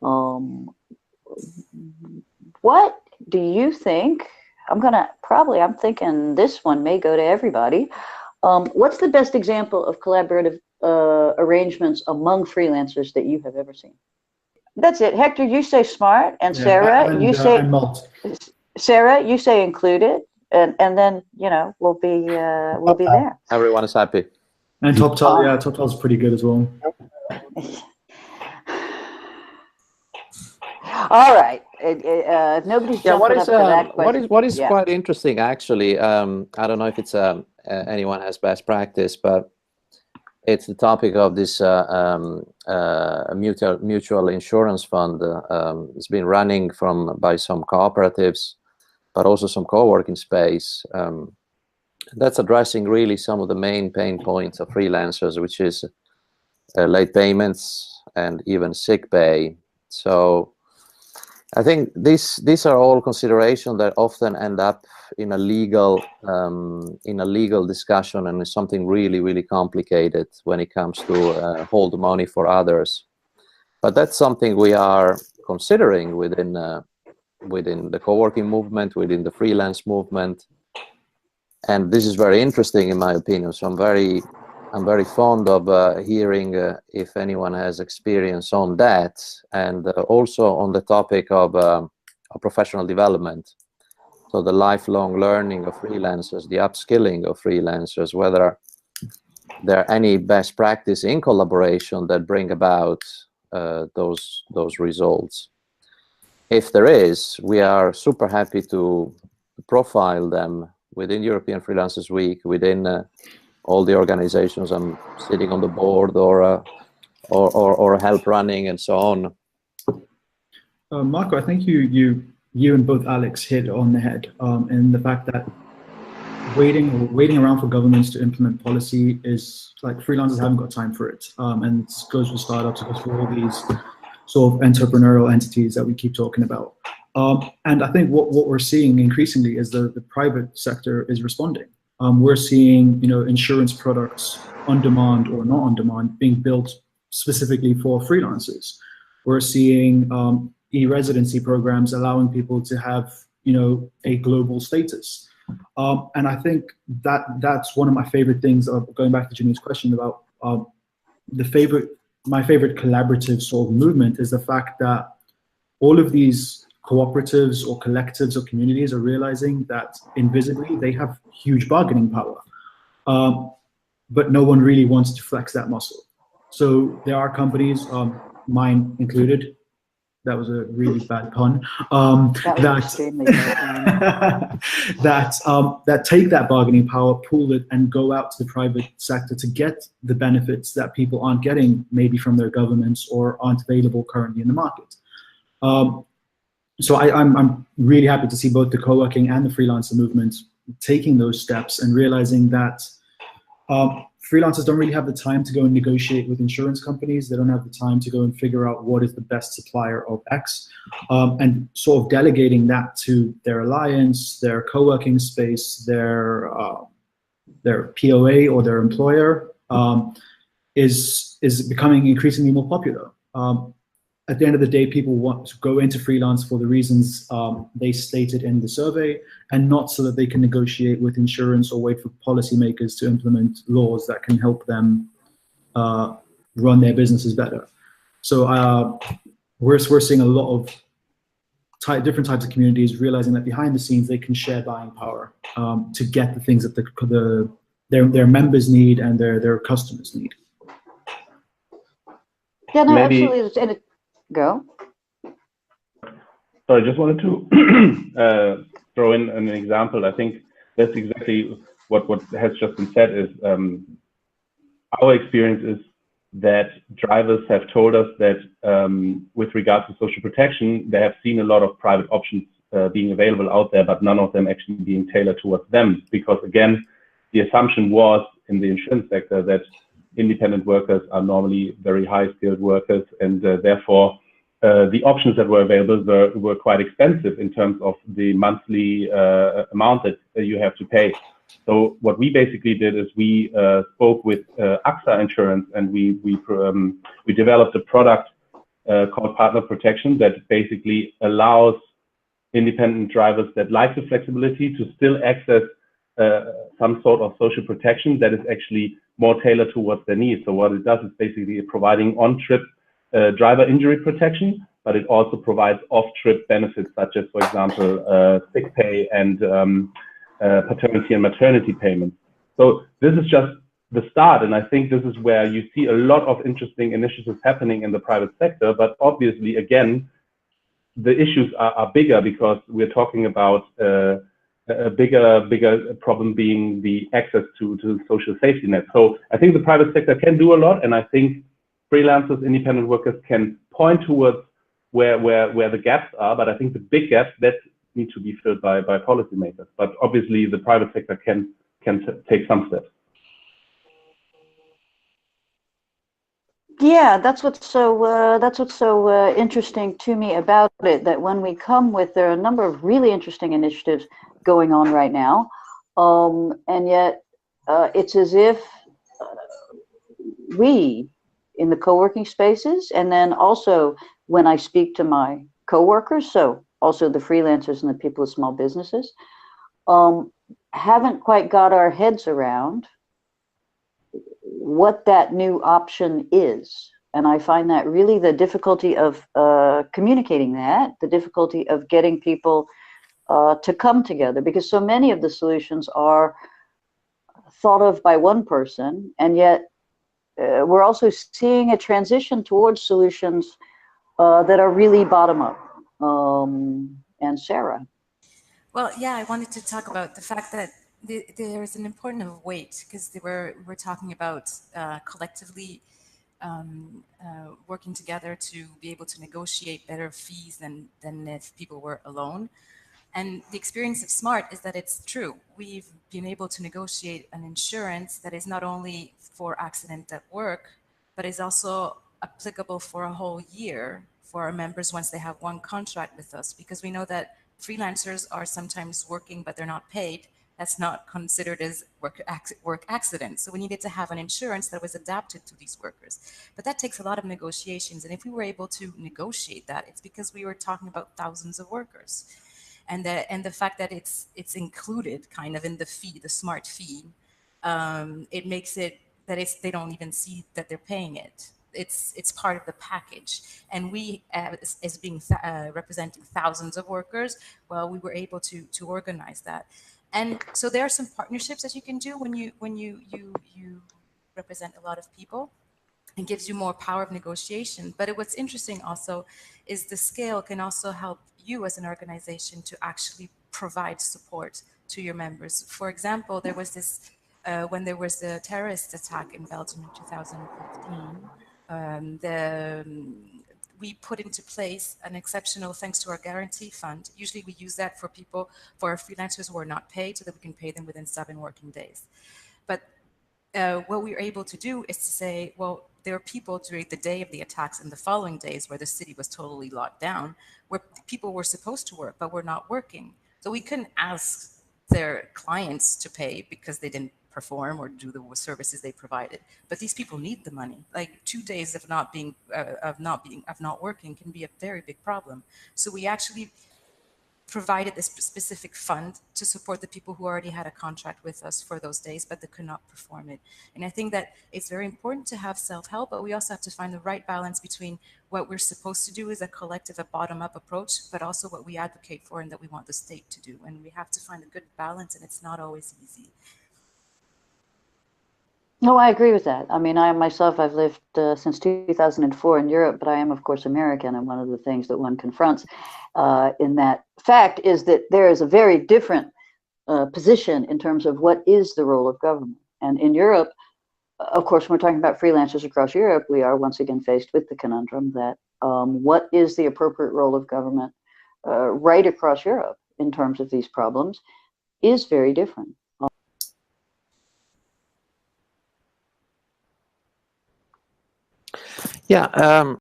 Um, what do you think? I'm thinking this one may go to everybody. What's the best example of collaborative arrangements among freelancers that you have ever seen? That's it. Hector, you say smart, and Yeah, and Malt. Sarah, you say included, and then we'll be there. Everyone is happy. And TopTal, yeah, TopTal's pretty good as well. All right. If nobody's jumping up for that question. What is quite interesting, actually, I don't know if it's anyone has best practice, but it's the topic of this mutual insurance fund. It's been running by some cooperatives, but also some co-working space. That's addressing really some of the main pain points of freelancers, which is late payments and even sick pay. So I think these are all considerations that often end up in a legal discussion, and it's something really, really complicated when it comes to hold money for others. But that's something we are considering within the co-working movement, within the freelance movement, and this is very interesting in my opinion. So I'm very fond of hearing if anyone has experience on that, and also on the topic of professional development. So the lifelong learning of freelancers, the upskilling of freelancers, whether there are any best practice in collaboration that bring about those results. If there is, we are super happy to profile them within European Freelancers Week, within all the organizations I'm sitting on the board or help running and so on. Marco, I think you and both Alex hit on the head, and the fact that waiting around for governments to implement policy is like freelancers haven't got time for it, and it goes for startups, it goes for all these sort of entrepreneurial entities that we keep talking about. And I think what we're seeing increasingly is the private sector is responding. We're seeing insurance products on demand or not on demand being built specifically for freelancers. We're seeing e-residency programs allowing people to have a global status. And I think that's one of my favorite things of going back to Jimmy's question about my favorite collaborative sort of movement is the fact that all of these cooperatives or collectives or communities are realizing that invisibly they have huge bargaining power, but no one really wants to flex that muscle. So there are companies, mine included, that was a really bad pun, that take that bargaining power, pool it, and go out to the private sector to get the benefits that people aren't getting maybe from their governments or aren't available currently in the market. So I'm really happy to see both the co-working and the freelancer movements taking those steps and realizing that freelancers don't really have the time to go and negotiate with insurance companies. They don't have the time to go and figure out what is the best supplier of X, and sort of delegating that to their alliance, their co-working space, their POA or their employer is becoming increasingly more popular. At the end of the day, people want to go into freelance for the reasons they stated in the survey, and not so that they can negotiate with insurance or wait for policymakers to implement laws that can help them run their businesses better. So we're seeing a lot of different types of communities realizing that behind the scenes they can share buying power to get the things that their members need and their customers need. Yeah, no, absolutely. And go. So I just wanted to throw in an example. I think that's exactly what has just been said is our experience is that drivers have told us that with regards to social protection, they have seen a lot of private options being available out there, but none of them actually being tailored towards them. Because again, the assumption was in the insurance sector that independent workers are normally very high-skilled workers, and therefore the options that were available were quite expensive in terms of the monthly amount that you have to pay. So what we basically did is we spoke with AXA Insurance, and we developed a product called partner protection that basically allows independent drivers that like the flexibility to still access some sort of social protection that is actually more tailored towards their needs. So what it does is basically providing on-trip driver injury protection, but it also provides off-trip benefits such as, for example, sick pay and paternity and maternity payments. So this is just the start, and I think this is where you see a lot of interesting initiatives happening in the private sector. But obviously, again, the issues are bigger because we're talking about a bigger problem being the access to social safety net. So I think the private sector can do a lot, and I think freelancers, independent workers can point towards where the gaps are. But I think the big gaps that need to be filled by policymakers. But obviously, the private sector can take some steps. Yeah, that's what's so interesting to me about it. That when we come with, there are a number of really interesting initiatives going on right now, and yet it's as if we in the co-working spaces, and then also when I speak to my co-workers, so also the freelancers and the people with small businesses, haven't quite got our heads around what that new option is. And I find that really the difficulty of communicating that, the difficulty of getting people to come together, because so many of the solutions are thought of by one person, and yet we're also seeing a transition towards solutions that are really bottom up. And Sarah. Well, yeah, I wanted to talk about the fact that there is an important weight, because we're talking about collectively working together to be able to negotiate better fees than if people were alone. And the experience of SMART is that it's true. We've been able to negotiate an insurance that is not only for accident at work, but is also applicable for a whole year for our members once they have one contract with us, because we know that freelancers are sometimes working, but they're not paid. That's not considered as work accident. So we needed to have an insurance that was adapted to these workers. But that takes a lot of negotiations. And if we were able to negotiate that, it's because we were talking about thousands of workers. And the fact that it's included kind of in the fee, the SMART fee, it makes it that they don't even see that they're paying it. It's part of the package. And we, as being representing thousands of workers, well, we were able to organize that. And so there are some partnerships that you can do when you represent a lot of people. It gives you more power of negotiation. But what's interesting also is the scale can also help you as an organization to actually provide support to your members. For example, there was this, when there was the terrorist attack in Belgium in 2015, we put into place an exceptional, thanks to our guarantee fund. Usually we use that for people, for our freelancers who are not paid, so that we can pay them within 7 working days. But what we were able to do is to say, well, there are people during the day of the attacks and the following days where the city was totally locked down, where people were supposed to work, but were not working. So we couldn't ask their clients to pay because they didn't perform or do the services they provided. But these people need the money. Like 2 days of not working can be a very big problem. So we actually provided this specific fund to support the people who already had a contract with us for those days, but they could not perform it. And I think that it's very important to have self-help, but we also have to find the right balance between what we're supposed to do as a collective, a bottom-up approach, but also what we advocate for and that we want the state to do. And we have to find a good balance, and it's not always easy. No, I agree with that. I mean, I myself, I've lived since 2004 in Europe, but I am, of course, American. And one of the things that one confronts in that fact is that there is a very different position in terms of what is the role of government. And in Europe, of course, when we're talking about freelancers across Europe, we are once again faced with the conundrum that what is the appropriate role of government right across Europe in terms of these problems is very different. Yeah,